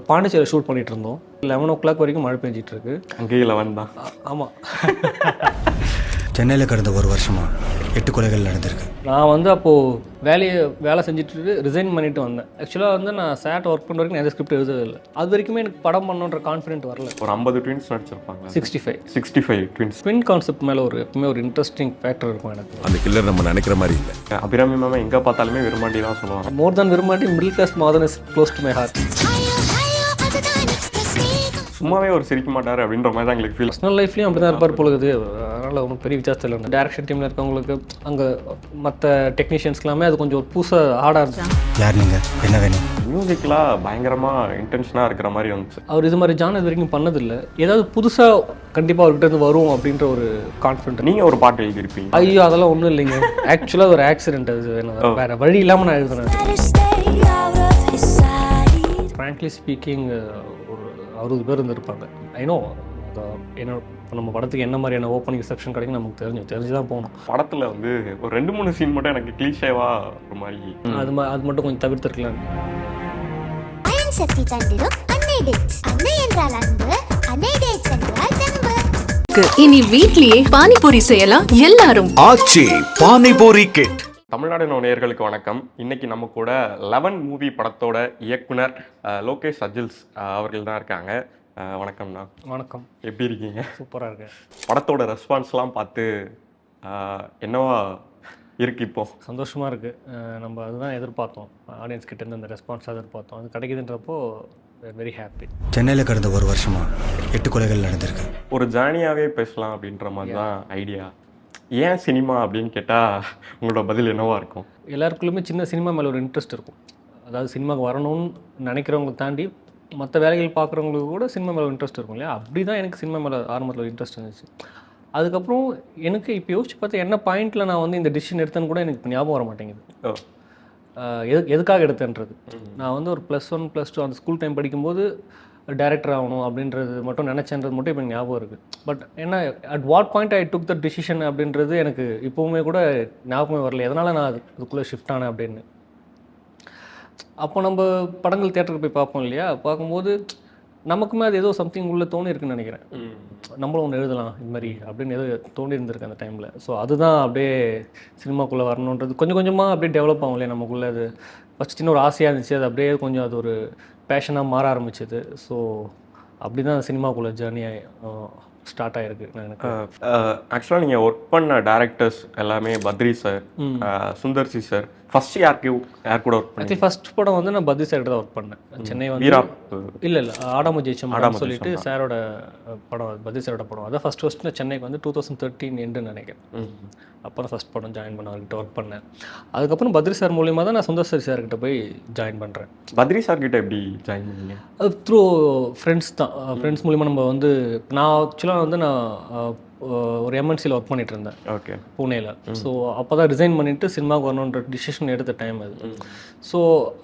Pondicherry shoot பண்ணிகிட்டு இருந்தோம். 11 வரைக்கும் மழை பெஞ்சிட்டு இருக்கு. அங்கேயும் 11 தான். ஆமாம். சென்னையில் கடந்த ஒரு வருஷமா 8 கொலைகள் நடந்திருக்கு. நான் வந்து அப்போது வேலை செஞ்சுட்டு ரிசைன் பண்ணிட்டு வந்தேன். ஆக்சுவலாக வந்து நான் சேட் ஒர்க் பண்ணுற வரைக்கும் எந்த ஸ்கிரிப்ட் எழுதவே இல்லை. அது வரைக்குமே எனக்கு படம் பண்ணுன்ற கான்ஃபிடென்ட் வரல. ஒரு 50 ட்வின்ஸ் நடிச்சிருப்பாங்க. 65 ட்வின்ஸ். ட்வின் கான்செப்ட் மேலே எப்பவுமே ஒரு இன்ட்ரெஸ்டிங் ஃபேக்டர் இருக்கும் எனக்கு. அந்த கில்லர் நம்ம நினைக்கிற மாதிரி இல்லை. அபிராமி மேம் எங்கே பார்த்தாலுமே விரும்பாண்டி தான் சொல்லுவாங்க. More than Virumandi middle class Madhavan is close to my heart. சும்மாவே ஒரு சிரிக்க மாட்டார் அப்படின்ற மாதிரி தான் எங்களுக்கு ஃபீல். பர்சனல் லைஃப்லேயும் அப்படி தான் இருப்பார் போலுது. அதனால் ஒன்றும் பெரிய வித்தியாசத்தில் இல்லை. டேரக்ஷன் டீமில் இருக்கவங்களுக்கு அங்கே மற்ற டெக்னீஷியன்ஸ்க்கெல்லாமே அது கொஞ்சம் ஒரு புதுசாக ஹார்டாக இருந்துச்சு. யார் நீங்கள், என்ன வேணும்? மியூசிக்லாம் பயங்கரமாக இன்டென்ஷனாக இருக்கிற மாதிரி வந்துச்சு. அவர் இது மாதிரி ஜான் இது வரைக்கும் பண்ணதில்லை. ஏதாவது புதுசாக கண்டிப்பாக அவர்கிட்ட இருந்து வரும் அப்படின்ற ஒரு கான்ஃபிடென்ட். நீங்கள் ஒரு பாட்டு எழுதியிருப்பீங்க. ஐயோ அதெல்லாம் ஒன்றும் இல்லைங்க. ஆக்சுவலாக ஒரு ஆக்சிடென்ட். அது வேறு வழி இல்லாமல் நான் எழுதுனேன். ஃப்ராங்க்லி ஸ்பீக்கிங் ஒரு 60 பேர் இருந்திருப்பாங்க. ஐநோ என்ன நம்ம படத்துக்கு என்ன மாதிரியான ஓப்பனிங் ரிசெப்ஷன் கிடைக்கும் நமக்கு தெரிஞ்சு தான் போகணும். படத்தில் வந்து ஒரு 2-3 சீன் மட்டும் எனக்கு கிளீஷேவா ஒரு மாதிரி அது மட்டும் கொஞ்சம் தவிர்த்துருக்கலாம். இனி வீட்லயே பானிபூரி செய்யலாம் எல்லாரும். ஆச்சி பானிபூரி கிட். தமிழ்நாடு நேயர்களுக்கு வணக்கம். இன்னைக்கு நம்ம கூட 11 மூவி படத்தோட இயக்குனர் லோகேஷ் அஜில்ஸ் அவர்கள் தான் இருக்காங்க. வணக்கம்ண்ணா. வணக்கம். எப்படி இருக்கீங்க? சூப்பராக இருக்கேன். படத்தோட ரெஸ்பான்ஸ்லாம் பார்த்து என்னவா இருக்கு? இப்போ சந்தோஷமாக இருக்குது. நம்ம அதுதான் எதிர்பார்த்தோம். ஆடியன்ஸ் கிட்டேருந்து அந்த ரெஸ்பான்ஸ் எதிர்பார்த்தோம். அது கிடைக்குதுன்றப்போ வெரி ஹாப்பி. சென்னையில் கடந்த ஒரு வருஷமா 8 கொலைகள் நடந்திருக்கு. ஒரு ஜேர்னியாகவே பேசலாம் அப்படின்ற மாதிரி தான் ஐடியா. ஏன் சினிமா அப்படின்னு கேட்டால் உங்களோட பதில் என்னவா இருக்கும்? எல்லாருக்குள்ளுமே சின்ன சினிமா மேலே ஒரு இன்ட்ரெஸ்ட் இருக்கும். அதாவது சினிமாவுக்கு வரணும்னு நினைக்கிறவங்களை தாண்டி மற்ற வேலைகள் பார்க்குறவங்களுக்கு கூட சினிமா மேலே இன்ட்ரெஸ்ட் இருக்கும் இல்லையா? அப்படி தான் எனக்கு சினிமா மேலே ஆரம்பத்தில் இன்ட்ரெஸ்ட் இருந்துச்சு. அதுக்கப்புறம் எனக்கு இப்போ யோசிச்சு பார்த்தா என்ன பாயிண்டில் நான் வந்து இந்த டிசிஷன் எடுத்தேன்னு கூட எனக்கு ஞாபகம் வர மாட்டேங்குது. எதுக்காக எடுத்தேன்றது. நான் வந்து ஒரு +1 +2 அந்த ஸ்கூல் டைம் படிக்கும்போது டைரக்டர் ஆகணும் அப்படின்றது மட்டும் நினச்சேன்றது மட்டும் இப்போ ஞாபகம் இருக்குது. பட் என்ன at what point I took the decision அப்படின்றது எனக்கு இப்போவுமே கூட ஞாபகமே வரல. எதனால் நான் அதுக்குள்ளே ஷிஃப்ட் ஆனேன் அப்படின்னு. அப்போ நம்ம படங்கள் தியேட்டருக்கு போய் பார்ப்போம் இல்லையா? பார்க்கும்போது நமக்குமே அது ஏதோ சம்திங் உள்ளே தோணி இருக்குன்னு நினைக்கிறேன். நம்மளும் ஒன்று எழுதலாம் இது மாதிரி அப்படின்னு ஏதோ தோணி இருந்திருக்கு அந்த டைமில். ஸோ அதுதான் அப்படியே சினிமாக்குள்ளே வரணுன்றது கொஞ்சம் கொஞ்சமாக அப்படியே டெவலப் ஆகும் இல்லையா நமக்குள்ளே. அது ஃபஸ்ட் சின்ன ஒரு ஆசையாக இருந்துச்சு. அது அப்படியே கொஞ்சம் அது ஒரு பேஷனாக மாற ஆரம்பிச்சது. ஸோ அப்படி தான் சினிமாக்குள்ளே ஜேர்னி ஸ்டார்ட் ஆகிருக்கு. எனக்கு ஆக்சுவலாக நீங்கள் ஒர்க் பண்ண டேரக்டர்ஸ் எல்லாமே Badri sir, Sundar C sir. First யார் கூட ஒர்க் பண்ணி? ஃபர்ஸ்ட் படம் வந்து நான் பத்ரி சார் தான் ஒர்க் பண்ணேன். சென்னை வந்து இல்லை ஆடாம ஜெயிச்சம் சொல்லிட்டு சாரோட படம், பத்ரி சாரோட படம். அதான் ஃபர்ஸ்ட் நான் சென்னைக்கு வந்து 2013 எண்டுன்னு நினைக்கிறேன். அப்போ தான் ஃபர்ஸ்ட் படம் ஜாயின் பண்ண அவர்கிட்ட ஒர்க் பண்ணேன். அதுக்கப்புறம் பத்ரி சார் மூலியமாக தான் நான் சுந்தர் சார்கிட்ட போய் ஜாயின் பண்ணுறேன். பத்ரி சார்கிட்ட எப்படி ஜாயின் பண்ணீங்க? த்ரூ ஃப்ரெண்ட்ஸ் தான். ஃப்ரெண்ட்ஸ் மூலிமா நம்ம வந்து நான் ஆக்சுவலாக வந்து நான் ஒரு எம்என்சியில் ஒர்க் பண்ணிட்டு இருந்தேன். ஓகே. புனேயில். ஸோ அப்போ தான் ரிசைன் பண்ணிவிட்டு சினிமாவுக்கு வரணுன்ற டிசிஷன் எடுத்த டைம் அது. ஸோ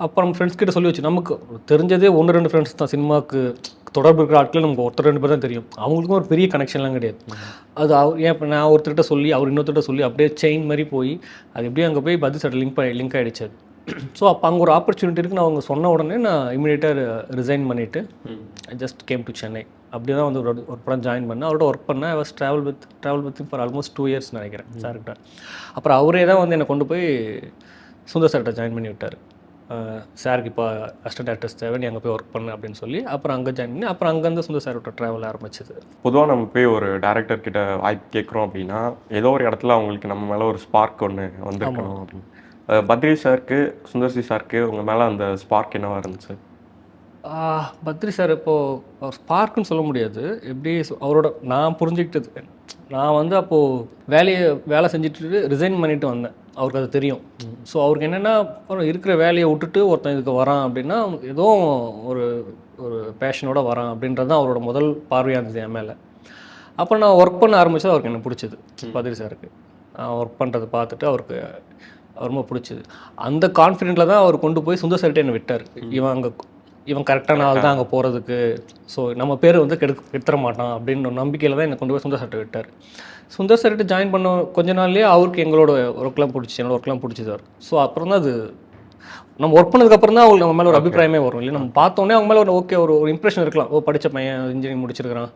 அப்போ நம்ம ஃப்ரெண்ட்ஸ் கிட்ட சொல்லி வச்சு நமக்கு தெரிஞ்சதே 1-2 ஃப்ரெண்ட்ஸ் தான். சினிமாவுக்கு தொடர்பு இருக்கிற ஆட்கள் நமக்கு 1-2 பேர் தான் தெரியும். அவங்களுக்கும் ஒரு பெரிய கனெக்ஷன்லாம் கிடையாது. அது ஏன் நான் ஒருத்தர்கிட்ட சொல்லி அவர் இன்னொருத்தர்கிட்ட சொல்லி அப்படியே செயின் மாதிரி போய் அது எப்படியும் அங்கே போய் பத்ரி சார் லிங்க் ஆகிடுச்சு அது. ஸோ அப்போ அங்கே ஒரு ஆப்பர்ச்சுனிட்டி இருக்குன்னு அவங்க சொன்ன உடனே நான் இமீடியட்டாக ரிசைன் பண்ணிவிட்டு I just came to Chennai. அப்படி தான் வந்து ஒரு படம் ஜாயின் பண்ணேன். அவரோட ஒர்க் பண்ணேன். I was travel with for almost 2 years நினைக்கிறேன் சார்கிட்ட. அப்புறம் அவரே தான் வந்து என்னை கொண்டு போய் சுந்தர் சார்கிட்ட ஜாயின் பண்ணி விட்டார். சாருக்கு இப்போ அசிஸ்டன்ட் டேரக்டர்ஸ் தேவை, நீ அங்கே போய் ஒர்க் பண்ணு அப்படின்னு சொல்லி அப்புறம் அங்கே ஜாயின் பண்ணி அப்புறம் அங்கேருந்து சுந்தர் சாரோட ட்ராவல் ஆரம்பிச்சது. பொதுவாக நம்ம போய் ஒரு டேரக்டர் கிட்ட வாய்ப்பு கேட்குறோம் அப்படின்னா ஏதோ ஒரு இடத்துல அவங்களுக்கு நம்ம மேலே ஒரு ஸ்பார்க் ஒன்று வந்துருக்கணும் அப்படின்னு. பத்ரி சாருக்கு, சுந்தர் சி சாருக்கு உங்கள் மேலே அந்த ஸ்பார்க் என்னவா இருந்துச்சு? பத்ரி சார் இப்போது ஸ்பார்க்குன்னு சொல்ல முடியாது. எப்படி அவரோட நான் புரிஞ்சுக்கிட்டது, நான் வந்து அப்போது வேலை செஞ்சுட்டு ரிசைன் பண்ணிட்டு வந்தேன். அவருக்கு அது தெரியும். ஸோ அவருக்கு என்னென்னா இருக்கிற வேலையை விட்டுட்டு ஒருத்தன் இதுக்கு வரான் அப்படின்னா ஏதோ ஒரு பேஷனோட வரான் அப்படின்றது தான் அவரோட முதல் பார்வையாக இருந்தது என் மேலே. அப்போ நான் ஒர்க் பண்ண ஆரம்பித்தது அவருக்கு எனக்கு பிடிச்சது. பத்ரி சாருக்கு ஒர்க் பண்ணுறதை பார்த்துட்டு அவருக்கு ரொம்ப பிடிச்சது. அந்த கான்ஃபிடென்ட்டில் தான் அவர் கொண்டு போய் சுந்தர் சார்கிட்ட என்னை விட்டார். இவன் கரெக்டான ஆள் தான் அங்கே போகிறதுக்கு. ஸோ நம்ம பேர் வந்து கெடுத்துற மாட்டான் அப்படின்ற நம்பிக்கையில் தான் என்னை கொண்டு போய் சுந்தர் சார்கிட்ட விட்டார். சுந்தர் சார்கிட்ட ஜாயின் பண்ண கொஞ்ச நாள்லேயே அவருக்கு எங்களோட ஒர்க்லாம் பிடிச்சி, என்னோட ஒர்க்லாம் பிடிச்சிது அவர். ஸோ அப்புறம் தான் அது நம்ம ஒர்க் பண்ணதுக்கப்புறம் தான் அவங்களுக்கு நம்ம மேலே ஒரு அபிப்பிராயமே வரும் இல்லையா. நம்ம பார்த்தோன்னே அவங்க மேலே ஒரு ஓகே ஒரு இம்ப்ரெஷன் இருக்கலாம். ஓ படித்த பையன் இன்ஜினியரிங் முடிச்சிருக்கிறான்,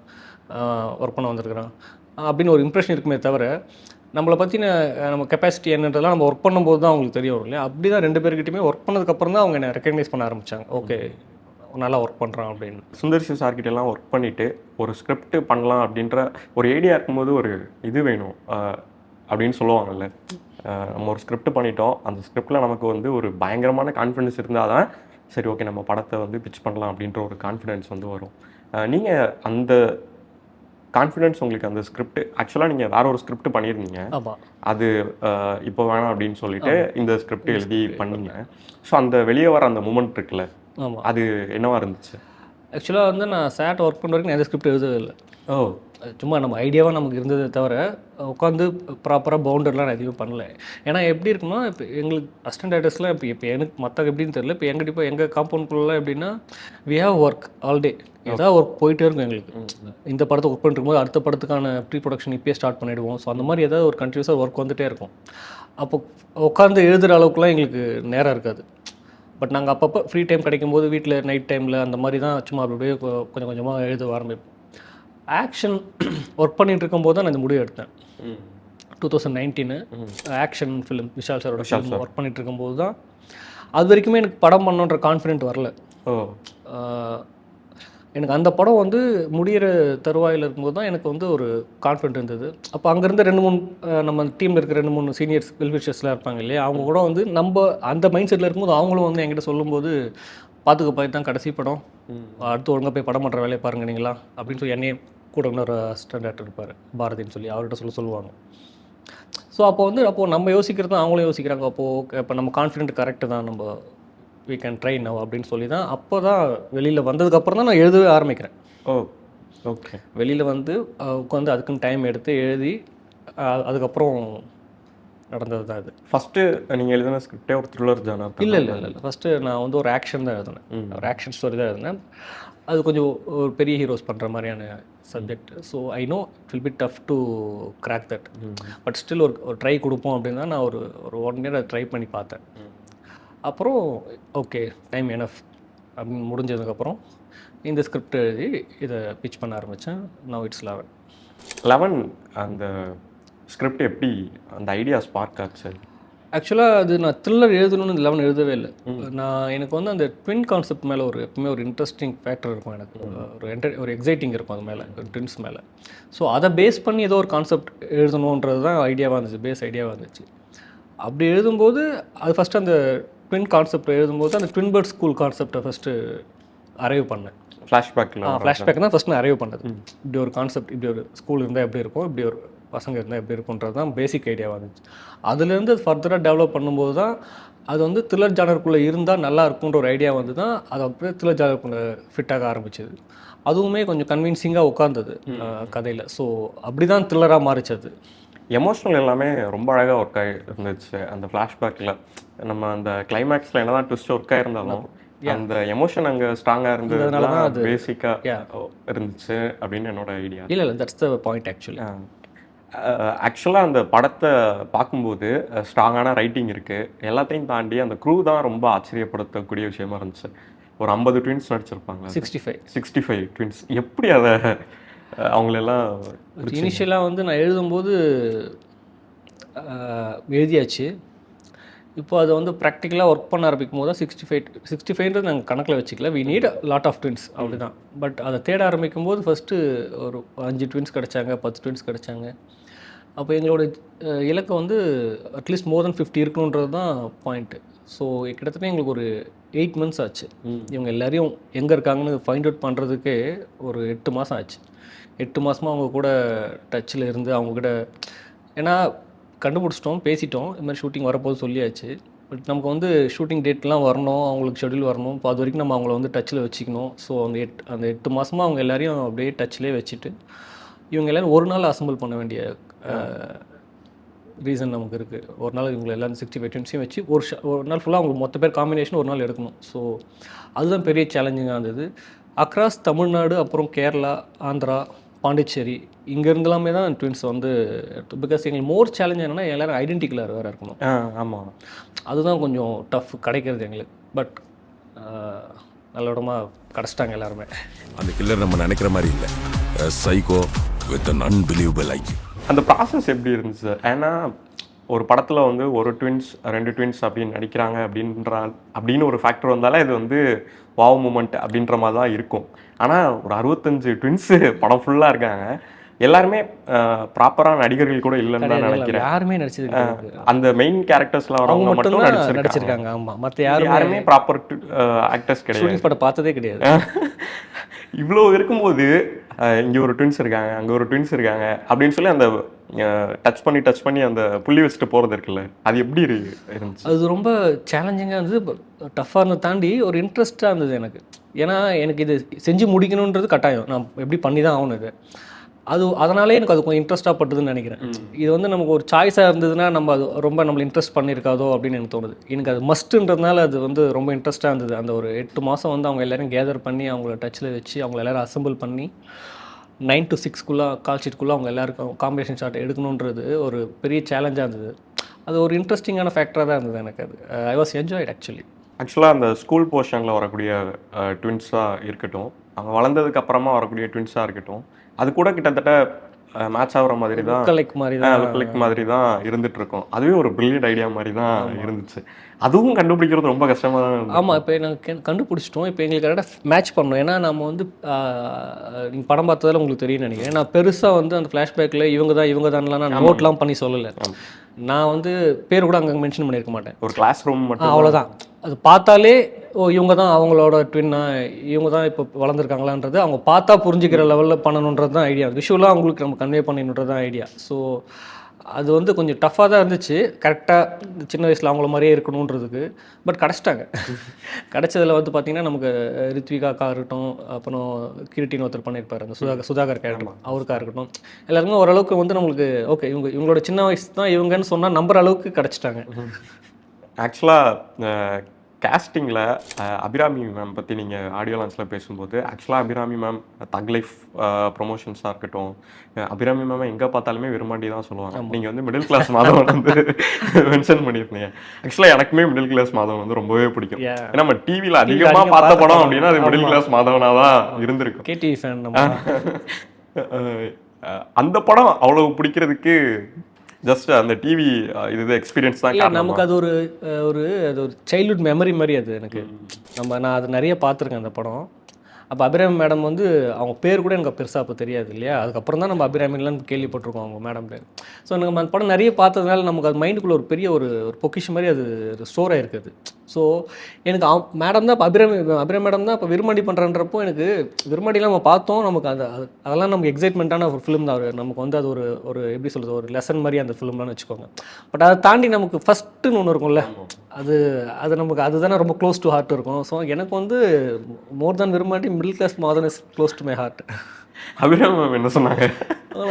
ஒர்க் பண்ண வந்திருக்கிறான் அப்படின்னு ஒரு இம்ப்ரெஷன் இருக்குமே தவிர நம்மளை பற்றின நம்ம கெப்பாசிட்டி என்னன்றதெல்லாம் நம்ம ஒர்க் பண்ணும்போது தான் அவங்களுக்கு தெரிய வரும் இல்லையா. அப்படி தான் 2 பேர்கிட்டையுமே ஒர்க் பண்ணதுக்கப்புறம் தான் அவங்க என்னை ரெக்கக்னைஸ் பண்ண ஆரம்பித்தாங்க. ஓகே நல்லா ஒர்க் பண்ணுறான் அப்படின்னு. சுந்தர்சி சார்கிட்ட எல்லாம் ஒர்க் பண்ணிவிட்டு ஒரு ஸ்கிரிப்ட் பண்ணலாம் அப்படின்ற ஒரு ஐடியா இருக்கும்போது ஒரு இது வேணும் அப்படின்னு சொல்லுவாங்கல்ல. நம்ம ஒரு ஸ்கிரிப்ட் பண்ணிட்டோம், அந்த ஸ்கிரிப்டில் நமக்கு வந்து ஒரு பயங்கரமான கான்ஃபிடன்ஸ் இருந்தால் தான் சரி ஓகே நம்ம படத்தை வந்து பிச் பண்ணலாம் அப்படின்ற ஒரு கான்ஃபிடென்ஸ் வந்து வரும். நீங்கள் அந்த கான்ஃபிடென்ஸ் உங்களுக்கு அந்த ஸ்கிரிப்ட் ஆக்சுவலாக நீங்கள் வேற ஒரு ஸ்கிரிப்ட் பண்ணியிருந்தீங்க, அது இப்போ வேணாம் அப்படின்னு சொல்லிட்டு இந்த ஸ்கிரிப்ட் எழுதி பண்ணீங்க. ஸோ அந்த வெளியே வர அந்த மூமெண்ட் இருக்குல்ல, அது என்னவா இருந்துச்சு? ஆக்சுவலாக வந்து நான் சேட் ஒர்க் பண்ணுற வரைக்கும் எந்த ஸ்கிரிப்ட் எழுதவே இல்லை. சும்மா நம்ம ஐடியாவாக நமக்கு இருந்ததை தவிர உட்காந்து ப்ராப்பராக பவுண்டர்லாம் நான் எதுவும் பண்ணல. ஏன்னா எப்படி இருக்குன்னா இப்போ எங்களுக்கு அசிஸ்டன்ட் டைரக்டர்ஸ்லாம் இப்போ எனக்கு மற்ற எப்படின்னு தெரியல. இப்போ எங்கிட்ட இப்போ எங்கள் காம்பவுண்ட்குள்ளலாம் எப்படின்னா we have work all day, ஏதாவது ஒர்க் போயிட்டே இருக்கும் எங்களுக்கு. இந்த படத்தை ஒர்க் பண்ணிட்டு இருக்கும்போது அடுத்த படத்துக்கான ப்ரீ ப்ரொடக்ஷன் இப்போயே ஸ்டார்ட் பண்ணிவிடுவோம். ஸோ அந்த மாதிரி ஏதாவது ஒரு கண்டினியூஸாக ஒர்க் வந்துகிட்டே இருக்கும். அப்போ உட்காந்து எழுதுகிற அளவுக்குலாம் எங்களுக்கு நேரம் இருக்காது. பட் நாங்கள் அப்பப்போ ஃப்ரீ டைம் கிடைக்கும்போது வீட்டில் நைட் டைமில் அந்த மாதிரி தான் சும்மா அப்படியே கொஞ்சம் கொஞ்சமாக எழுத ஆரம்பிப்போம். ஆக்ஷன் ஒர்க் பண்ணிகிட்டு இருக்கும்போது தான் நான் இந்த முடிவு எடுத்தேன். 2019 ஆக்ஷன் ஃபிலிம் விஷால் சாரோட ஃபிலிம் ஒர்க் பண்ணிகிட்டு இருக்கும்போது தான் அது வரைக்குமே எனக்கு படம் பண்ணணுன்ற கான்ஃபிடென்ட் வரல. எனக்கு அந்த படம் வந்து முடிகிற தருவாயில் இருக்கும்போது தான் எனக்கு வந்து ஒரு கான்ஃபிடென்ட் இருந்தது. அப்போ அங்கேருந்து 2-3 நம்ம டீமில் இருக்கிற 2-3 சீனியர்ஸ் வெல்விஷர்ஸ்லாம் இருப்பாங்க இல்லையா, அவங்க கூட வந்து நம்ம அந்த மைண்ட் செட்டில் இருக்கும்போது அவங்களும் வந்து என்கிட்ட சொல்லும்போது பார்த்துக்க தான் கடைசி படம், அடுத்து ஒழுங்காக போய் படம் பண்ணுற வேலையை பாருங்க நீங்களா அப்படின்னு சொல்லி என்னையே கூட இன்னொரு அசிஸ்டன்ட் டேரக்டர் இருப்பார் பாரதின்னு சொல்லி அவர்கிட்ட சொல்லுவாங்க. ஸோ அப்போது நம்ம யோசிக்கிறது தான் அவங்களும் யோசிக்கிறாங்க. அப்போது இப்போ நம்ம கான்ஃபிடென்ட் கரெக்டு தான், நம்ம we can try now அப்படின்னு சொல்லி தான் அப்போ தான் வெளியில் வந்ததுக்கப்புறம் தான் நான் எழுதவே ஆரம்பிக்கிறேன். ஓகே. வெளியில் வந்து உட்காந்து அதுக்குன்னு டைம் எடுத்து எழுதி அதுக்கப்புறம் நடந்தது தான் இது. ஃபஸ்ட்டு நீங்கள் எழுதின ஸ்கிரிப்டே ஒரு த்ரில்லர் ஜானர்? இல்லை. ஃபஸ்ட்டு நான் வந்து ஒரு ஆக்ஷன் தான் எழுதினேன். ஒரு ஆக்ஷன் ஸ்டோரி தான் எழுதினேன். அது கொஞ்சம் ஒரு பெரிய ஹீரோஸ் பண்ணுற மாதிரியான subject. So I know it will be tough to crack that. But still ஒரு ட்ரை கொடுப்போம் அப்படின்னா நான் ஒரு 1 year அதை ட்ரை பண்ணி பார்த்தேன். அப்புறம் ஓகே டைம் எனஃப் அப்படின்னு முடிஞ்சதுக்கப்புறம் இந்த ஸ்கிரிப்ட் எழுதி இதை பிச் பண்ண ஆரம்பித்தேன். Now it's 11. அந்த ஸ்கிரிப்ட் எப்படி அந்த ஐடியா ஸ்பார்க் ஆச்சு? ஆக்சுவலாக அது நான் த்ரில்லர் எழுதணும்னு 11 எழுதவே இல்லை. எனக்கு வந்து அந்த ட்வின் கான்செப்ட் மேலே எப்பவுமே ஒரு இன்ட்ரெஸ்டிங் ஃபேக்டர் இருக்கும். எனக்கு ஒரு எக்ஸைட்டிங் இருக்கும் அது மேலே, ட்வின்ஸ் மேலே. ஸோ அதை பேஸ் பண்ணி ஏதோ ஒரு கான்செப்ட் எழுதணுன்றது தான் ஐடியாவாக இருந்துச்சு, பேஸ் ஐடியாவாக இருந்துச்சு. அப்படி எழுதும்போது அது ஃபஸ்ட்டு அந்த ட்வின் கான்செப்ட் எழுதும்போது அந்த ட்வின் பேர்ட் ஸ்கூல் கான்செப்டை ஃபஸ்ட்டு அரைவ் பண்ணேன். ஃப்ளாஷ்பேக் தான் ஃபஸ்ட் நான் அரைவ் பண்ணது. இப்படி ஒரு கான்செப்ட், இப்படி ஒரு ஸ்கூல் இருந்தால் எப்படி இருக்கும், இப்படி ஒரு பசங்க இருந்தால் எப்படி இருக்குன்றது தான் பேசிக் ஐடியாவாக இருந்துச்சு. அதுலேருந்து அது ஃபர்தராக டெவலப் பண்ணும்போது தான் அது வந்து த்ரில்லர் ஜானருக்குள்ளே இருந்தால் நல்லா இருக்குன்ற ஒரு ஐடியா வந்து தான் அது அப்படியே த்ரில்லர் ஜானருக்குள்ளே ஃபிட்டாக ஆரம்பிச்சது. அதுவுமே கொஞ்சம் கன்வின்சிங்காக உட்காந்தது கதையில். ஸோ அப்படி தான் த்ரில்லராக மாறிச்சு. அது எமோஷனல் எல்லாமே ரொம்ப அழகாக ஒர்க் ஆகி இருந்துச்சு. அந்த ஃப்ளாஷ்பேக்கில் நம்ம அந்த கிளைமேக்ஸில் என்ன தான் ட்விஸ்ட் ஒர்க் ஆகிருந்தாலும் அந்த எமோஷன் அங்கே ஸ்ட்ராங்காக இருந்ததுனால தான் அது பேசிக்காக இருந்துச்சு அப்படின்னு என்னோட ஐடியா. இல்லை தட்ஸ் த பாயிண்ட் ஆக்சுவலாக அந்த படத்தை பார்க்கும்போது ஸ்ட்ராங்கான ரைட்டிங் இருக்குது, எல்லாத்தையும் தாண்டி அந்த க்ரூ தான் ரொம்ப ஆச்சரியப்படுத்தக்கூடிய விஷயமா இருந்துச்சு. ஒரு 50 ட்வின்ஸ் நடிச்சிருப்பாங்க, 65 ட்வின்ஸ். எப்படி அதை அவங்களெல்லாம் இனிஷியலாக வந்து நான் எழுதும்போது எழுதியாச்சு. இப்போ அதை வந்து ப்ராக்டிக்கலாக ஒர்க் பண்ண ஆரம்பிக்கும் போது தான் 65 நாங்கள் கணக்கில் வச்சுக்கல, we need lot of twins அப்படி தான். பட் அதை தேட ஆரம்பிக்கும் போது ஃபஸ்ட்டு ஒரு 5 ட்வின்ஸ் கிடச்சாங்க, 10 ட்வின்ஸ் கிடச்சாங்க. அப்போ எங்களோட இலக்கு வந்து அட்லீஸ்ட் மோர் தென் 50 இருக்கணுன்றது தான் பாயிண்ட்டு. ஸோ கிட்டத்தட்ட எங்களுக்கு ஒரு 8 months ஆச்சு. இவங்க எல்லாரையும் எங்கே இருக்காங்கன்னு ஃபைண்ட் அவுட் பண்ணுறதுக்கே ஒரு 8 மாதம் ஆச்சு. 8 மாதமாக அவங்க கூட டச்சில் இருந்து அவங்கக்கிட்ட, ஏன்னா கண்டுபிடிச்சிட்டோம், பேசிட்டோம், இது மாதிரி ஷூட்டிங் வரப்போது சொல்லியாச்சு. பட் நமக்கு வந்து ஷூட்டிங் டேட்லாம் வரணும், அவங்களுக்கு ஷெடியூல் வரணும். இப்போ அது வரைக்கும் நம்ம அவங்கள வந்து டச்சில் வச்சுக்கணும். ஸோ அந்த 8 மாதமாக அவங்க எல்லாரையும் அப்படியே டச்சிலே வச்சுட்டு இவங்க எல்லோரும் ஒரு நாள் அசம்பிள் பண்ண வேண்டிய ரீசன் நமக்கு இருக்குது. ஒரு நாள் இவங்களை எல்லோரும் 65 ட்வின்ஸையும் வச்சு ஒரு நாள் ஃபுல்லாக அவங்களுக்கு மொத்த பேர் காம்பினேஷன் ஒரு நாள் எடுக்கணும். ஸோ அதுதான் பெரிய சேலஞ்சிங்காக இருந்தது. அக்ராஸ் தமிழ்நாடு, அப்புறம் கேரளா, ஆந்திரா, பாண்டிச்சேரி இங்கேருந்துலாமே தான் ட்வின்ஸ் வந்து பிகாஸ் எங்களுக்கு மோர் சேலஞ்ச் என்னென்னா எல்லோரும் ஐடென்டி கில்லர் வேறு இருக்கணும். ஆமாம், அதுதான் கொஞ்சம் டஃப் கிடைக்கிறது எங்களுக்கு. பட் நல்ல விடமா கிடச்சிட்டாங்க எல்லாருமே. அந்த கில்லர் நம்ம நினைக்கிற மாதிரி இல்லை, சைக்கோ வித் அன் அன்பிலீவபிள் ஐக்கியம். அந்த ப்ராசஸ் எப்படி இருந்துச்சு சார்? ஏன்னா ஒரு படத்தில் வந்து ஒரு ட்வின்ஸ் 2 ட்வின்ஸ் அப்படின்னு நடிக்கிறாங்க அப்படின்னு ஒரு ஃபேக்டர் வந்தாலே இது வந்து வாவ் மூமெண்ட் அப்படின்ற மாதிரி தான் இருக்கும். ஆனால் ஒரு 65 ட்வின்ஸு படம் ஃபுல்லாக இருக்காங்க, எல்லாருமே ப்ராப்பரான நடிகர்கள் கூட இல்லைன்னு தான் நினைக்கிறேன். யாருமே நடிச்சது அந்த மெயின் கேரக்டர்ஸ்லாம் அவங்க மட்டும் நடிச்சிருக்காங்க. ஆமாம், மற்ற யாருமே ப்ராப்பர் ஆக்டர்ஸ் கிடையாது. படம் பார்த்ததே கிடையாது. இவ்வளோ இருக்கும்போது இங்கே ஒரு ட்வின்ஸ் இருக்காங்க, அங்கே ஒரு ட்வின்ஸ் இருக்காங்க அப்படின்னு சொல்லி அந்த டச் பண்ணி அந்த புள்ளி வச்சுட்டு போகிறது இருக்குல்ல, அது எப்படி இருந்துச்சு? அது ரொம்ப சேலஞ்சிங்காக இருந்தது, டஃப்பாக இருந்ததை தாண்டி ஒரு இன்ட்ரெஸ்ட்டாக இருந்தது எனக்கு. ஏன்னா எனக்கு இது செஞ்சு முடிக்கணுன்றது கட்டாயம், நான் எப்படி பண்ணி தான் ஆகணும் இது. அதனாலே எனக்கு அது கொஞ்சம் இன்ட்ரெஸ்ட்டாக பட்டுதுன்னு நினைக்கிறேன். இது வந்து நமக்கு ஒரு சாய்ஸாக இருந்ததுன்னா நம்ம அது ரொம்ப நம்மளை இன்ட்ரெஸ்ட் பண்ணியிருக்காதோ அப்படின்னு எனக்கு தோணுது. எனக்கு அது மஸ்ட்டுன்றதுனால அது வந்து ரொம்ப இன்ட்ரெஸ்ட்டாக இருந்தது. அந்த ஒரு 8 மாதம் வந்து அவங்க எல்லோரும் கேதர் பண்ணி அவங்கள டச்சில் வச்சு அவங்கள எல்லோரும் அசம்பிள் பண்ணி 9 to 6 கால் ஷீட்குள்ளே அவங்க எல்லாருக்கும் காம்பினேஷன் ஷாட் எடுக்கணுன்றது ஒரு பெரிய சேலஞ்சாக இருந்தது. அது ஒரு இன்ட்ரெஸ்டிங்கான ஃபேக்டராக தான் இருந்தது எனக்கு. அது ஐ வாஸ் என்ஜாய்ட் ஆக்சுவலாக அந்த ஸ்கூல் போர்ஷனில் வரக்கூடிய ட்வின்ஸாக இருக்கட்டும், அவங்க வளர்ந்ததுக்கு அப்புறமா வரக்கூடிய ட்வின்ஸாக இருக்கட்டும், அது கூட கிட்டத்தட்ட மேட்ச் ஆகிற மாதிரி தான், லுக் மாதிரி தான் இருந்துட்டு இருக்கோம். அதுவே ஒரு பிரில்லியன்ட் ஐடியா மாதிரி தான் இருந்துச்சு. அதுவும் கண்டுபிடிக்கிறது ரொம்ப கஷ்டமாக தான் இருந்துச்சு. ஆமாம், இப்போ நாங்கள் கண்டுபிடிச்சிட்டோம். இப்போ எங்களுக்கு கரெக்டாக மேட்ச் பண்ணோம். ஏன்னா நம்ம வந்து நீங்கள் படம் பார்த்ததில் உங்களுக்கு தெரியும்னு நினைக்கிறேன். நான் பெருசாக வந்து அந்த ஃப்ளாஷ்பேக்கில் இவங்க தான்லாம் நான் நோட்லாம் பண்ணி சொல்லலை. நான் வந்து பேர் கூட அங்கே மென்ஷன் பண்ணியிருக்க மாட்டேன். ஒரு கிளாஸ் ரூம் மட்டும், அவ்வளோதான். அது பார்த்தாலே இவங்க தான் அவங்களோட ட்வின்னா, இவங்க தான் இப்போ வளர்ந்துருக்காங்களான்றது அவங்க பார்த்தா புரிஞ்சுக்கிற லெவலில் பண்ணணுன்றது தான் ஐடியா. விஷுவலாக அவங்களுக்கு நம்ம கன்வே பண்ணணுன்றது தான் ஐடியா. ஸோ அது வந்து கொஞ்சம் டஃப்பாக தான் இருந்துச்சு, கரெக்டாக சின்ன வயசில் அவங்கள மாதிரியே இருக்கணுன்றதுக்கு. பட் கிடச்சிட்டாங்க. கிடச்சதில் வந்து பார்த்திங்கன்னா நமக்கு ரித்விகாக்கா இருக்கட்டும், அப்புறம் கிரிட்டின்னு ஒருத்தர் பண்ணியிருப்பார் அந்த சுதாகர் கேரக்டர், அவருக்கா இருக்கட்டும், எல்லாருமே ஓரளவுக்கு வந்து நம்மளுக்கு ஓகே இவங்களோட சின்ன வயசு தான் இவங்கன்னு சொன்னால் நம்புற அளவுக்கு கிடச்சிட்டாங்க. ஆக்சுவலாக கேஸ்டிங்கில் அபிராமி மேம் பற்றி நீங்கள் ஆடியோ லான்ச்சில் பேசும்போது, ஆக்சுவலாக அபிராமி மேம் தக் லைஃப் ப்ரொமோஷன்ஸாக இருக்கட்டும், அபிராமி மேம் எங்கே பார்த்தாலுமே விரும்பாண்டி தான் சொல்லுவாங்க. நீங்கள் வந்து மிடில் கிளாஸ் மாதவன் வந்து மென்ஷன் பண்ணியிருந்தீங்க. ஆக்சுவலாக எனக்குமே மிடில் கிளாஸ் மாதவன் வந்து ரொம்பவே பிடிக்கும். ஏன்னா நம்ம டிவியில் அதிகமாக பார்த்த படம் அப்படின்னா அது மிடில் கிளாஸ் மாதவனாக தான் இருந்திருக்கும். KTV fan. அந்த படம் அவ்வளோ பிடிக்கிறதுக்கு ஜஸ்ட் அந்த டிவி இது எக்ஸ்பீரியன்ஸ் தான் நமக்கு. அது ஒரு சைல்ட்ஹுட் மெமரி மாதிரி அது எனக்கு. நான் அது நிறைய பார்த்துருக்கேன் அந்த படம். அப்போ அபிராமி மேடம் வந்து அவங்க பேர் கூட எனக்கு பெருசாக அப்போ தெரியாது இல்லையா, அதுக்கப்புறம் தான் நம்ம அபிராமிலாம் கேள்விப்பட்டிருக்கோம் அவங்க மேடம் பேர். ஸோ நம்ம அந்த படம் நிறைய பார்த்ததுனால நமக்கு அது மைண்டுக்குள்ளே ஒரு பெரிய ஒரு பொக்கிஷன் மாதிரி அது ஸ்டோர் ஆகிருக்குது. ஸோ எனக்கு மேடம் தான் இப்போ அபிராமி மேடம் தான் இப்போ விரும்மாண்டி பண்ணுறன்றப்போ எனக்கு விரும்மாண்டிலாம் நம்ம பார்த்தோம், நமக்கு அதெல்லாம் நமக்கு எக்ஸைட்மெண்ட்டான ஒரு ஃபிலிம் தான். நமக்கு வந்து அது ஒரு எப்படி சொல்கிறது, ஒரு லெசன் மாதிரி அந்த ஃபிலிம்லாம் வச்சுக்கோங்க. பட் அதை தாண்டி நமக்கு ஃபஸ்ட்டுன்னு ஒன்று இருக்கும்ல, அது நமக்கு அதுதானே ரொம்ப க்ளோஸ் டு ஹார்ட் இருக்கும். ஸோ எனக்கு வந்து more than Virumandi middle class Madhavan is close to my heart. Abhirami ma'am என்ன சொன்னாங்க?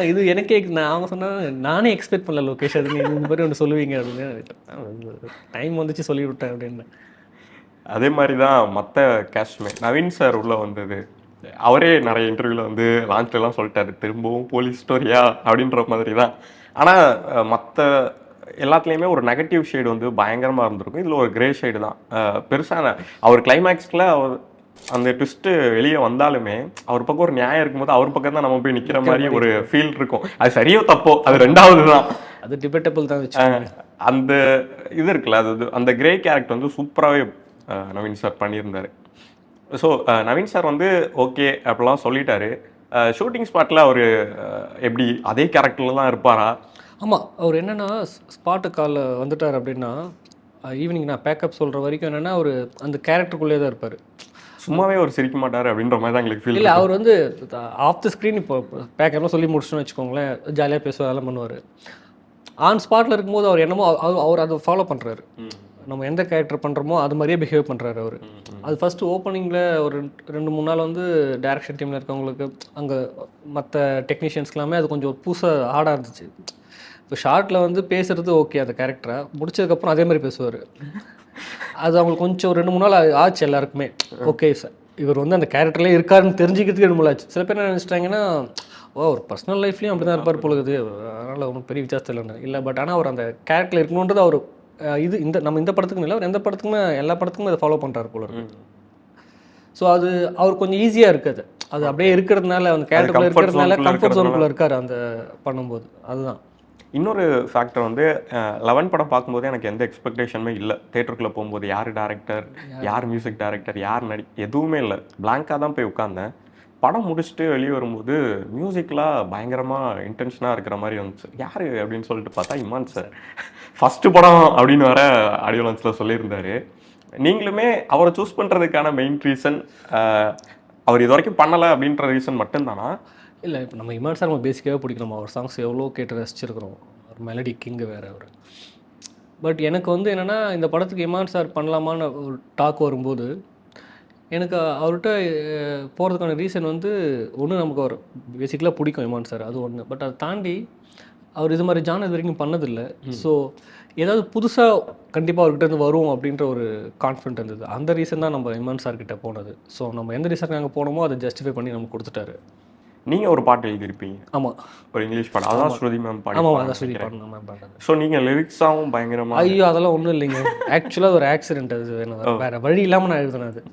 இது எனக்கே அவங்க சொன்னாங்க, நானே எக்ஸ்பெக்ட் பண்ணல லோகேஷ் அது நீங்கள் இந்த மாதிரி ஒன்று சொல்லுவீங்க அப்படின்னு. டைம் வந்துச்சு சொல்லிவிட்டேன் அப்படின்னு. அதே மாதிரி தான் மற்ற கேஸ்ட்மே. நவீன் சார் உள்ளே வந்தது, அவரே நிறைய இன்டர்வியூவில் வந்து லான்ச்லாம் சொல்லிட்டாரு, திரும்பவும் போலீஸ் ஸ்டோரியா அப்படின்ற மாதிரி தான். ஆனால் மற்ற எல்லாத்துலேயுமே ஒரு நெகட்டிவ் ஷேடு வந்து பயங்கரமாக இருந்திருக்கும். இதில் ஒரு கிரே ஷேடு தான் பெருசான. அவர் கிளைமேக்ஸில் அவர் அந்த ட்விஸ்ட்டு வெளியே வந்தாலுமே அவர் பக்கம் ஒரு நியாயம் இருக்கும்போது அவர் பக்கம் தான் நம்ம போய் நிற்கிற மாதிரி ஒரு ஃபீல் இருக்கும். அது சரியோ தப்போ அது ரெண்டாவது தான், அது டிபேட்டபிள் தான். அந்த இது இருக்குல்ல, அது அந்த கிரே கேரக்டர் வந்து சூப்பராகவே நவீன் சார் பண்ணியிருந்தார். ஸோ நவீன் சார் வந்து ஓகே அப்படிலாம் சொல்லிட்டாரு. ஷூட்டிங் ஸ்பாட்டில் அவர் எப்படி அதே கேரக்டரில் தான் இருப்பாரா? ஆமாம், அவர் என்னென்னா ஸ்பாட்டு காலில் வந்துட்டார் அப்படின்னா ஈவினிங் நான் பேக்கப் சொல்கிற வரைக்கும் என்னென்னா அவர் அந்த கேரக்டருக்குள்ளே தான் இருப்பார். சும்மாவே அவர் சிரிக்க மாட்டார் அப்படின்ற மாதிரி தான் எங்களுக்கு ஃபீல். இல்லை, அவர் வந்து ஆஃப் த ஸ்க்ரீன் இப்போ பேக்கப்லாம் சொல்லி முடிச்சுன்னு வச்சுக்கோங்களேன், ஜாலியாக பேசுவார், அதெல்லாம் பண்ணுவார். ஆன் ஸ்பாட்டில் இருக்கும்போது அவர் என்னமோ அவர் அதை ஃபாலோ பண்ணுறாரு. நம்ம எந்த கேரக்டர் பண்ணுறோமோ அது மாதிரியே பிஹேவ் பண்ணுறாரு அவர். அது ஃபஸ்ட்டு ஓப்பனிங்கில் ஒரு 2-3 நாள் வந்து டைரக்ஷன் டீமில் இருக்கவங்களுக்கு அங்கே மற்ற டெக்னீஷியன்ஸ்க்கெல்லாமே அது கொஞ்சம் புதுசாக ஹார்டாக இருந்துச்சு. இப்போ ஷார்ட்டில் வந்து பேசுகிறது ஓகே, அந்த கேரக்டரை முடிச்சதுக்கப்புறம் அதே மாதிரி பேசுவார். அது அவங்களுக்கு கொஞ்சம் 2-3 நாள் ஆச்சு எல்லாருக்குமே. ஓகே சார், இவர் வந்து அந்த கேரக்டர்லேயே இருக்காருன்னு தெரிஞ்சுக்கிறதுக்கு எடுமலாச்சு. சில பேர் என்ன நினச்சிட்டாங்கன்னா, ஒரு பர்சனல் லைஃப்லேயும் அப்படி தான் இருப்பார் பொழுது, அதனால் ஒன்றும் பெரிய வித்தியாசம் இல்லைன்னு இல்லை. பட் ஆனால் அவர் அந்த கேரக்டரில் இருக்கணுன்றது அவர் இது இந்த படத்துக்குன்னு இல்லை, அவர் எந்த படத்துக்குமே எல்லா படத்துக்குமே அதை ஃபாலோ பண்ணுறாரு போல இருக்கு. ஸோ அது அவர் கொஞ்சம் ஈஸியாக இருக்குது. அது அப்படியே இருக்கிறதுனால, அந்த கேரக்டரில் இருக்கிறதுனால கம்ஃபர்ட் ஜோனுக்குள்ளே இருக்கார் அந்த பண்ணும்போது. அதுதான் இன்னொரு ஃபேக்டர் வந்து 11 படம் பார்க்கும்போது எனக்கு எந்த எக்ஸ்பெக்டேஷனுமே இல்லை. தேட்டருக்குள்ளே போகும்போது யார் டேரக்டர், யார் மியூசிக் டைரக்டர், யார் எதுவுமே இல்லை. பிளாங்காக தான் போய் உட்காந்தேன். படம் முடிச்சுட்டு வெளியே வரும்போது மியூசிக்லாம் பயங்கரமாக இன்டென்ஷனாக இருக்கிற மாதிரி வந்துச்சு. யார் அப்படின்னு சொல்லிட்டு பார்த்தா இமான் சார். ஃபஸ்ட்டு படம் அப்படின்னு வர ஆடியோ லான்ச்சில் சொல்லியிருந்தாரு. நீங்களுமே அவரை சூஸ் பண்ணுறதுக்கான மெயின் ரீசன் அவர் இது வரைக்கும் பண்ணலை அப்படின்ற ரீசன் மட்டும்தானா? இல்லை, இப்போ நம்ம இமான் சார் நம்ம பேசிக்காகவே பிடிக்கணும். அவர் சாங்ஸ் எவ்வளோ கேட்டு ரசிச்சிருக்கிறோம். ஒரு மெலடி கிங்கு வேறு அவர். பட் எனக்கு வந்து என்னென்னா, இந்த படத்துக்கு இமான் சார் பண்ணலாமான்னு ஒரு டாக் வரும்போது எனக்கு அவர்கிட்ட போகிறதுக்கான ரீசன் வந்து ஒன்று, நமக்கு அவர் பேசிக்கலாக பிடிக்கும் இமான் சார், அது ஒன்று. பட் அதை தாண்டி அவர் இது மாதிரி ஜான் இது வரைக்கும் பண்ணதில்லை. ஸோ ஏதாவது புதுசாக கண்டிப்பாக அவர்கிட்ட இருந்து வரும் அப்படின்ற ஒரு கான்ஃபிடென்ட் இருந்தது. அந்த ரீசன் தான் நம்ம இமான் சார்கிட்ட போனது. ஸோ நம்ம எந்த ரீசன் நாங்கள் போனோமோ அதை ஜஸ்டிஃபை பண்ணி நமக்கு கொடுத்துட்டாரு. நீங்கள் ஒரு பாட்டு எழுதியிருப்பீங்க. ஆமாம், ஒரு இங்கிலீஷ் பாட்டு. அதான் ஸ்ருதி மேம் பாட்டு. ஆமாம், அதான் ஸ்ருதி பாட்டு மேம் பாடுறது. ஸோ நீங்கள் லிரிக்ஸாகவும் பயங்கரமாக. ஐயோ, அதெல்லாம் ஒன்றும் இல்லைங்க. ஆக்சுவலாக ஒரு ஆக்சிடென்ட். அது வேறு வழி இல்லாமல் நான் எழுதினேன். அது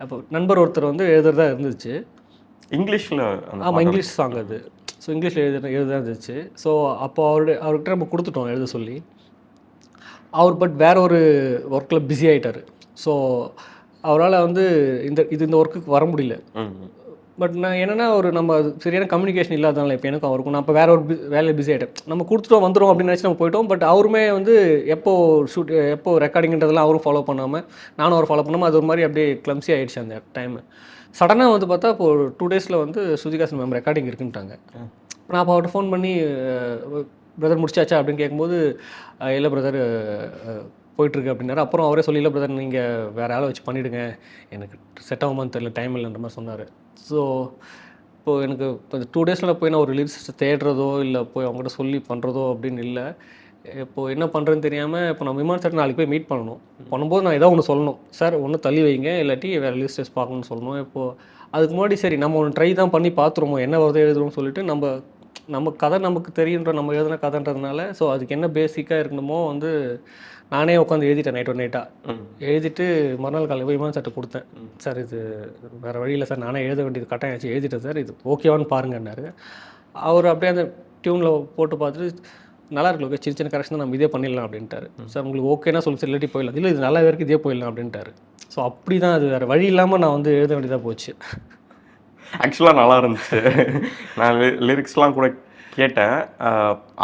அப்போ நண்பர் ஒருத்தர் வந்து எழுதுறதா இருந்துச்சு இங்கிலீஷில். ஆமாம், இங்கிலீஷ் சாங் அது. ஸோ இங்கிலீஷில் எழுத இருந்துச்சு. ஸோ அப்போ அவர்கிட்ட நம்ம கொடுத்துட்டோம் எழுத சொல்லி. அவர் பட் வேற ஒரு ஒர்க்கில் பிஸி ஆகிட்டார். ஸோ அவரால் வந்து இந்த ஒர்க்குக்கு வர முடியல. பட் நான் என்னென்னா, நம்ம சரியான கம்யூனிகேஷன் இல்லாதனால இப்போ எனக்கும் அவருக்கும் நான் இப்போ வேற ஒரு வேலையை பிஸி ஆகிட்டேன். நம்ம கொடுத்துட்டோம் வந்துடும் அப்படின்னு நினச்சி நம்ம போயிட்டோம். பட் அவருமே வந்து எப்போ ரெக்கார்டிங்கிறதெல்லாம் அவரும் ஃபாலோ பண்ணாமல் நானும் அவர் ஃபாலோ பண்ணாமல் அது ஒரு மாதிரி அப்படியே கிளம்ஸி ஆகிடுச்சு அந்த டைமு. சடனாக வந்து பார்த்தா இப்போ 2 days வந்து ஸ்ருதிஹாசன் மேம் ரெக்கார்டிங் இருக்குன்ட்டாங்க. நான் அப்போ அவர்கிட்ட ஃபோன் பண்ணி பிரதர் முடிச்சாச்சா அப்படின்னு கேட்கும்போது, இல்லை பிரதர் போயிட்டுருக்கு அப்படின்னாரு. அப்புறம் அவரே சொல்லி, இல்லை பிரதர் நீங்கள் வேறு ஆளை வச்சு பண்ணிவிடுங்க, எனக்கு செட் ஆகுமான்னு தெரியல, டைம் இல்லைன்ற மாதிரி சொன்னார். ஸோ இப்போது எனக்கு இப்போ 2 days போய் நான் ஒரு லிரிக்ஸை தேடுறதோ இல்லை போய் அவங்ககிட்ட சொல்லி பண்ணுறதோ அப்படின்னு இல்லை. இப்போது என்ன பண்ணுறதுன்னு தெரியாமல் இப்போ நம்ம இமான் சார் நாளைக்கு போய் மீட் பண்ணணும். பண்ணும்போது நான் ஏதாவது ஒன்று சொல்லணும், சார் ஒன்று தள்ளி வைங்க இல்லாட்டி வேறு லிரிக்ஸஸ் பார்க்கணும்னு சொல்லணும். இப்போது அதுக்கு முன்னாடி சரி நம்ம ஒன்று ட்ரை தான் பண்ணி பார்த்துருமோ, என்ன வருதோ எழுதுறோம்னு சொல்லிட்டு நம்ம கதை நமக்கு தெரியுன்ற நம்ம எழுதின கதைன்றதுனால ஸோ அதுக்கு என்ன பேசிக்காக இருக்கணுமோ வந்து நானே உட்காந்து எழுதிட்டேன் நைட்டாக எழுதிட்டு மறுநாள் காலையில் போய் இமான் சார்ட்ட கொடுத்தேன். சார் இது வேறு வழியில் சார், நானே எழுத வேண்டியது கட்டாயம் ஆச்சு, எழுதிட்டேன் சார், இது ஓகேவான்னு பாருங்கன்னாரு. அவர் அப்படியே அந்த டியூனில் போட்டு பார்த்துட்டு நல்லா இருக்கு, ஓகே, சின்ன சின்ன கரெக்ஷன் தான், நம்ம இதே பண்ணிடலாம் அப்படின்ட்டாரு. சார் உங்களுக்கு ஓகேனா சொல்லி சார், இல்லாட்டி போயிடலாம், இல்லை இது நல்லா வரைக்கும் இதே போயிடலாம் அப்படின்ட்டாரு. ஸோ அப்படி தான் அது வேறு வழி இல்லாமல் நான் வந்து எழுத வேண்டியதாக போச்சு. ஆக்சுவலாக நல்லா இருந்துச்சு. நான் லிரிக்ஸ்லாம் கூட கேட்டேன்.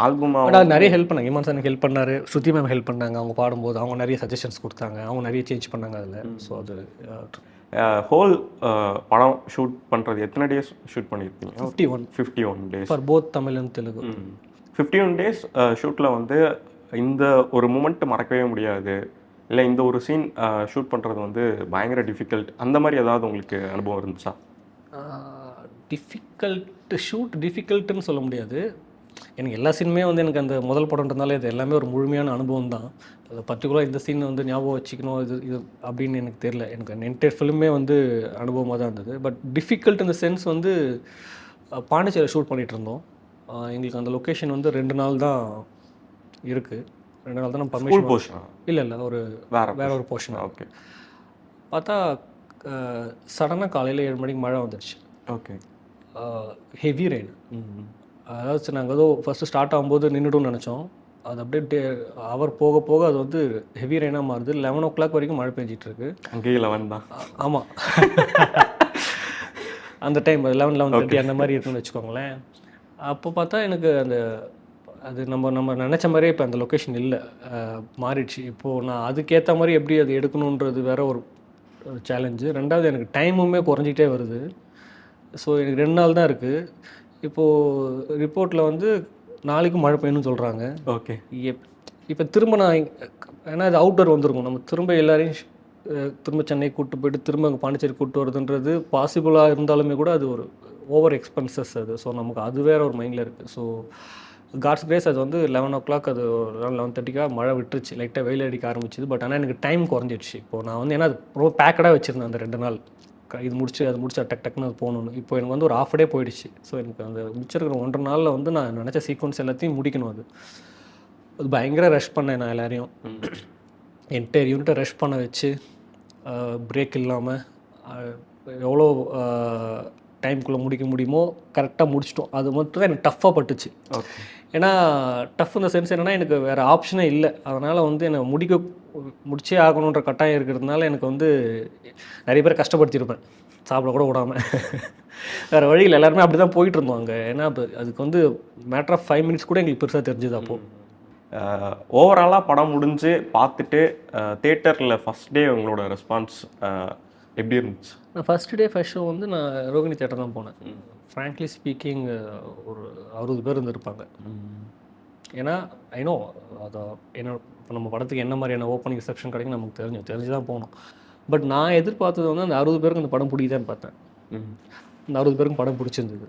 ஆல்பமாக நிறைய ஹெல்ப் பண்ணாங்க. இமான் சார் ஹெல்ப் பண்ணார், ஸ்ருதி மேம் ஹெல்ப் பண்ணாங்க. அவங்க பாடும்போது அவங்க நிறைய சஜஷன்ஸ் கொடுத்தாங்க, அவங்க நிறைய சேஞ்ச் பண்ணாங்க அதில். ஸோ அது ஹோல் படம் ஷூட் பண்ணுறது எத்தனை டேஸ் ஷூட் பண்ணியிருப்பீங்க? 51 days for both Tamil and Telugu. 51 days ஷூட்டில் வந்து இந்த ஒரு மூமெண்ட் மறக்கவே முடியாது, இல்லை இந்த ஒரு சீன் ஷூட் பண்ணுறது வந்து பயங்கர டிஃபிகல்ட், அந்த மாதிரி ஏதாவது உங்களுக்கு அனுபவம் இருந்துச்சா? டிஃபிகல்ட்டுன்னு சொல்ல முடியாது. எனக்கு எல்லா சீனுமே வந்து எனக்கு அந்த முதல் படம்ன்றதுனால இது எல்லாமே ஒரு முழுமையான அனுபவம் தான். அது பர்டிகுலராக இந்த சீன் வந்து ஞாபகம் வச்சுக்கணும் இது அப்படின்னு எனக்கு தெரியல. எனக்கு என்டையர் ஃபிலிமே வந்து அனுபவமாக தான் இருந்தது. பட் டிஃபிகல்ட் இந்த சென்ஸ் வந்து பாண்டிச்சேரி ஷூட் பண்ணிகிட்டு இருந்தோம். எங்களுக்கு அந்த லொக்கேஷன் வந்து 2 நாள் தான் இருக்குது. 2 நாள் தான் நம்ம பர்மிஷன் போர்ஷன் இல்லை ஒரு வேற ஒரு போர்ஷன். ஓகே. பார்த்தா சடனாக காலையில் 7 மணிக்கு மழை வந்துடுச்சு. ஓகே. Heavy rain. அதாவது நாங்கள் ஏதோ ஃபஸ்ட்டு ஸ்டார்ட் ஆகும்போது நின்றுடும்னு நினச்சோம். அது அப்படியே அவர் போக போக அது வந்து ஹெவி ரெயினாக மாறுது. 11 o'clock வரைக்கும் மழை பெஞ்சிட்ருக்கு. அங்கேயே 11 தான். ஆமாம், அந்த டைம் 11:30 அந்த மாதிரி இருக்குன்னு வச்சுக்கோங்களேன். அப்போ பார்த்தா எனக்கு அது நம்ம நினச்ச மாதிரியே இப்போ அந்த லொக்கேஷன் இல்லை, மாறிடுச்சு. இப்போது நான் அதுக்கேற்ற மாதிரி எப்படி அது எடுக்கணுன்றது வேற ஒரு சேலஞ்சு. ரெண்டாவது எனக்கு டைமுமே குறைஞ்சிக்கிட்டே வருது. ஸோ எனக்கு 2 நாள் தான் இருக்குது. இப்போது ரிப்போர்ட்டில் வந்து நாளைக்கும் மழை பெய்யணும்னு சொல்கிறாங்க. ஓகே. இப்போ திரும்ப நான் ஏன்னா அது அவுட்டர் வந்துருக்கும், நம்ம திரும்ப எல்லாரையும் திரும்ப சென்னை கூப்பிட்டு போய்ட்டு திரும்ப அங்கே பாண்டிச்சேரி கூப்பிட்டு வருதுன்றது பாசிபிளாக இருந்தாலுமே கூட அது ஒரு ஓவர் எக்ஸ்பென்சஸ் அது. ஸோ நமக்கு அது வேறு ஒரு மைண்டில் இருக்குது. ஸோ காட்ஸ் கிரேஸ் அது வந்து 11 o'clock அது 11:30 மழை விட்டுருச்சு, லைட்டாக வெயில் அடிக்க ஆரம்பிச்சிது. பட் ஆனால் எனக்கு டைம் குறைஞ்சிடுச்சு. இப்போது நான் வந்து ஏன்னா அது ரொம்ப பேக்கடாக வச்சுருந்தேன் அந்த 2 நாள். இது முடிச்சு அது முடிச்சு டக் டக்குன்னு அது போகணுன்னு. இப்போ எனக்கு வந்து ஒரு ½ டே போயிடுச்சு. ஸோ எனக்கு அந்த முடிச்சிருக்கிற 1.5 நாளில் வந்து நான் நினச்ச சீக்வன்ஸ் எல்லாத்தையும் முடிக்கணும். அது பயங்கர ரஷ் பண்ணேன் நான் எல்லாரையும். என்டையர் யூனிட்டை ரஷ் பண்ண வச்சு பிரேக் இல்லாமல் எவ்வளோ டைமுக்குள்ளே முடிக்க முடியுமோ கரெக்டாக முடிச்சிட்டோம். அது மட்டும் தான் எனக்கு டஃப்பாக பட்டுச்சு. ஏன்னா டஃப் இந்த சென்ஸ் என்னென்னா எனக்கு வேறு ஆப்ஷனே இல்லை. அதனால் வந்து என்னை முடிச்சே ஆகணுன்ற கட்டாயம் இருக்கிறதுனால எனக்கு வந்து நிறைய பேர் கஷ்டப்படுத்தியிருப்பேன், சாப்பிட கூட விடாமல். வேறு வழியில் எல்லாருமே அப்படி தான் போயிட்டு இருந்தோம் அங்கே. ஏன்னா அதுக்கு வந்து மேட்டர் ஆஃப் 5 மினிட்ஸ் கூட எங்களுக்கு பெருசாக தெரிஞ்சுது. அப்போது ஓவராலாக படம் முடிஞ்சு பார்த்துட்டு தேட்டரில் ஃபஸ்ட் டே உங்களோட ரெஸ்பான்ஸ் எப்படி இருந்துச்சு? நான் ஃபஸ்ட்டு டே ஃபஸ்ட் ஷோ வந்து நான் ரோகிணி தேட்டர் தான் போனேன். ஃப்ராங்க்லி ஸ்பீக்கிங் ஒரு 60 பேர் இருந்திருப்பாங்க. ஏன்னா ஐநோ அதை என்ன இப்போ நம்ம படத்துக்கு என்ன மாதிரியான ஓப்பனிங் ரிசெப்ஷன் கிடைக்கும் நமக்கு தெரிஞ்சு தான் போகணும். பட் நான் எதிர்பார்த்தது வந்து அந்த 60 பேருக்கு அந்த படம் பிடிக்குதான்னு பார்த்தேன். இந்த 60 பேருக்கு படம் பிடிச்சிருந்தது.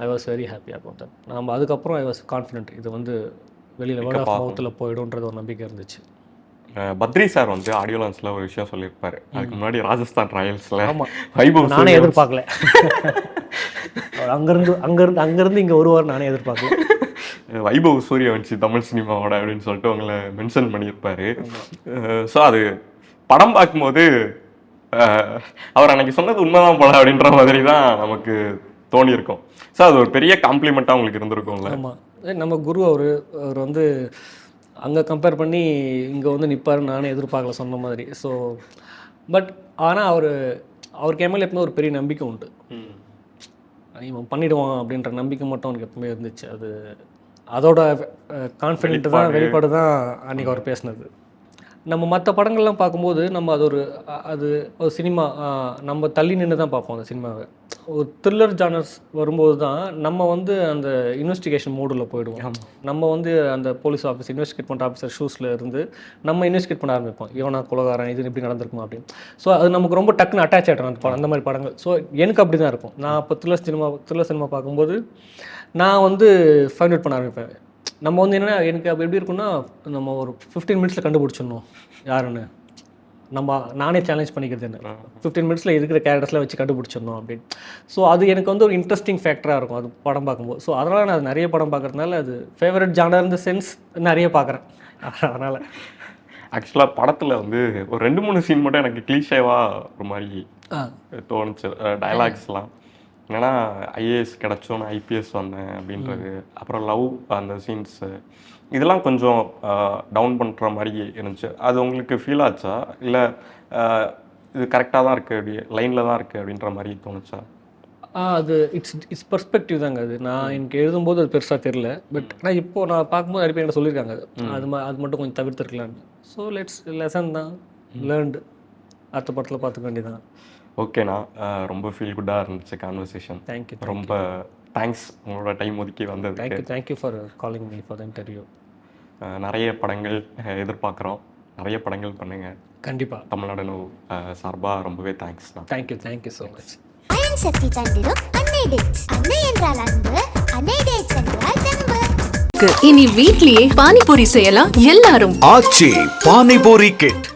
I was very happy about that. நம்ம அதுக்கப்புறம் ஐ வாஸ் கான்ஃபிடென்ட் இது வந்து வெளியில் வேர்ட் ஆஃப் மவுத்தில் போய்டும்ன்றது ஒரு நம்பிக்கை இருந்துச்சு. பத்ரி சார் வந்து ஆடியோ லான்ச்சில் ஒரு விஷயம் சொல்லியிருப்பாரு. அதுக்கு முன்னாடி ராஜஸ்தான் ராயல்ஸில் வைபவ் நானே எதிர்பார்க்கல. அங்கேருந்து இங்கே வருவார் நானே எதிர்பார்க்கல. வைபவ் சூரியவன்ஷி தமிழ் சினிமாவோட அப்படின்னு சொல்லிட்டு உங்களை மென்ஷன் பண்ணியிருப்பாரு. ஸோ அது படம் பார்க்கும்போது அவர் அன்னைக்கு சொன்னது உண்மைதான் போல அப்படின்ற மாதிரி தான் நமக்கு தோணியிருக்கும். ஸோ அது ஒரு பெரிய காம்ப்ளிமெண்ட்டாக உங்களுக்கு இருந்திருக்கும்ல. ஆமாம், நம்ம குரு அவர் வந்து அங்கே கம்பேர் பண்ணி இங்கே வந்து நிற்பார் நானே எதிர்பார்க்கல சொன்ன மாதிரி. ஸோ பட் ஆனால் அவருக்கு எம்எல்ஏ எப்பவுமே ஒரு பெரிய நம்பிக்கை உண்டு. இவன் பண்ணிவிடுவான் அப்படின்ற நம்பிக்கை மட்டும் அவனுக்கு எப்பவுமே இருந்துச்சு. அதோட கான்ஃபிடென்ட் தான் வெளிப்பாடு தான் அன்றைக்கி அவர் பேசினது. நம்ம மற்ற படங்கள்லாம் பார்க்கும்போது நம்ம அது ஒரு சினிமா நம்ம தள்ளி நின்று தான் பார்ப்போம். அந்த சினிமாவை ஒரு த்ரில்லர் ஜானர்ஸ் வரும்போது தான் நம்ம வந்து அந்த இன்வெஸ்டிகேஷன் மோடில் போயிடுவோம். நம்ம வந்து அந்த போலீஸ் ஆஃபீஸ் இன்வெஸ்டிகேட் பண்ணுற ஆஃபீஸர் ஷூஸில் இருந்து நம்ம இன்வெஸ்டிகேட் பண்ண ஆரம்பிப்போம். இவனா குலகாரன், இது எப்படி நடந்திருக்குமா அப்படின்னு. ஸோ அது நமக்கு ரொம்ப டக்குன்னு அட்டாச் ஆகிடும் அந்த மாதிரி படங்கள். ஸோ எனக்கு அப்படி தான் இருக்கும். நான் இப்போ த்ரில்லர் சினிமா பார்க்கும்போது நான் வந்து ஃபைண்ட் அவுட் பண்ண ஆரம்பிப்பேன். நம்ம வந்து என்னென்னா எனக்கு அப்போ எப்படி இருக்குன்னா நம்ம ஒரு 15 மினிட்ஸில் கண்டுபிடிச்சிடணும் யாருன்னு. நானே சேலஞ்ச் பண்ணிக்கிறது என்ன 15 மினிட்ஸில் இருக்கிற கேரக்டர்ஸ்லாம் வச்சு கண்டுபிடிச்சிடணும் அப்படின்னு. ஸோ அது எனக்கு வந்து ஒரு இன்ட்ரெஸ்டிங் ஃபேக்டராக இருக்கும் அது படம் பார்க்கும்போது. ஸோ அதனால் நான் நிறைய படம் பார்க்குறதுனால அது ஃபேவரட் ஜானர் இந்த சென்ஸ் நிறைய பார்க்குறேன். அதனால் ஆக்சுவலாக படத்தில் வந்து ஒரு 2-3 சீன் மட்டும் எனக்கு கிளீஷேவாக ஒரு மாதிரி தோணுச்சு. டயலாக்ஸ்லாம் என்னன்னா ஐஏஎஸ் கிடச்சோன்னு ஐபிஎஸ் வந்தேன் அப்படின்றது, அப்புறம் லவ் அந்த சீன்ஸு இதெல்லாம் கொஞ்சம் டவுன் பண்ணுற மாதிரி இருந்துச்சு. அது உங்களுக்கு ஃபீல் ஆச்சா இல்லை இது கரெக்டாக தான் இருக்குது அப்படி லைனில் தான் இருக்குது அப்படின்ற மாதிரி தோணுச்சா? அது இட்ஸ் பெர்ஸ்பெக்டிவ் தாங்க. அது நான் எனக்கு எழுதும்போது அது பெருசாக தெரில. பட் ஆனால் இப்போது நான் பார்க்கும்போது நிறைய பேர் என்ன சொல்லியிருக்காங்க அது மட்டும் கொஞ்சம் தவிர்த்துருக்கலான்னு. ஸோ லெசன் தான் லேர்ன்டு. அடுத்த படத்தில் பார்த்துக்க வேண்டியதான். ஓகேண்ணா, ரொம்ப ஃபீல் குட்டாக இருந்துச்சு கான்வர்சேஷன். தேங்க்யூ. ரொம்ப தேங்க்ஸ் உங்களோட டைம் ஒதுக்கி வந்தது. Thank you for calling me for the interview. நிறைய படங்கள் எதிர்பார்க்குறோம், நிறைய படங்கள் பண்ணுங்கள் கண்டிப்பாக. தமிழ்நாடு சார்பாக ரொம்பவே தேங்க்ஸ். Thank you so much. சக்தி தந்திரும் அன்னை டேட்ஸ். அன்னை என்றால் அன்பு, அன்னை டேட்ஸ் என்றால் தெம்பு. இனி வீட்லயே பானிபூரி செய்யலாம் எல்லாரும். ஆச்சி பானிபூரி கிட்.